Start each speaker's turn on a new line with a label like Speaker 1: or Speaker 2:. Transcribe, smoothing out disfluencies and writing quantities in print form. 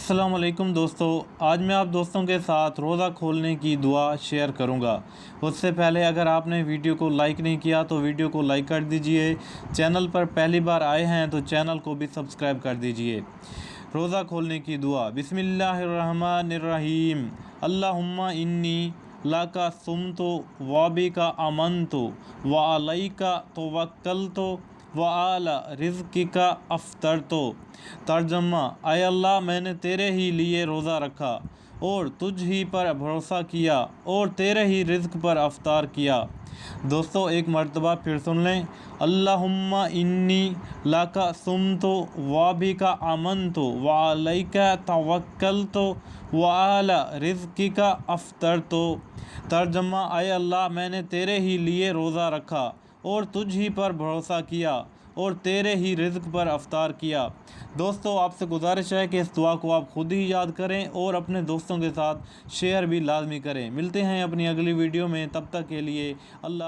Speaker 1: अस्सलाम वालेकुम दोस्तों, आज मैं आप दोस्तों के साथ रोज़ा खोलने की दुआ शेयर करूंगा। उससे पहले अगर आपने वीडियो को लाइक नहीं किया तो वीडियो को लाइक कर दीजिए। चैनल पर पहली बार आए हैं तो चैनल को भी सब्सक्राइब कर दीजिए। रोज़ा खोलने की दुआ। बिस्मिल्लाहिर्रहमानिर्रहीम। अल्लाहुम्मा इन्नी लाका सुमतु वाबिका अमनतु व अलैका तवक्कलतु व आला रिज़्किका अफ़्तरतु। तर्जमा, आय अल्लाह, मैंने तेरे ही लिए रोज़ा रखा और तुझ ही पर भरोसा किया और तेरे ही रिज़्क पर अफ्तार किया। दोस्तों एक मर्तबा फिर सुन लें। अल्लाहुम्मा इन्नी लाका सुमतु वाबिका अमनतु व अलैका तवक्कलतु व आला रिज़्किका अफ़्तरतु। तर्जमा, आय अल्लाह, मैंने तेरे ही लिए रोज़ा रखा और तुझ ही पर भरोसा किया और तेरे ही रिज़्क पर अफ्तार किया। दोस्तों आपसे गुजारिश है कि इस दुआ को आप खुद ही याद करें और अपने दोस्तों के साथ शेयर भी लाजमी करें। मिलते हैं अपनी अगली वीडियो में, तब तक के लिए अल्लाह।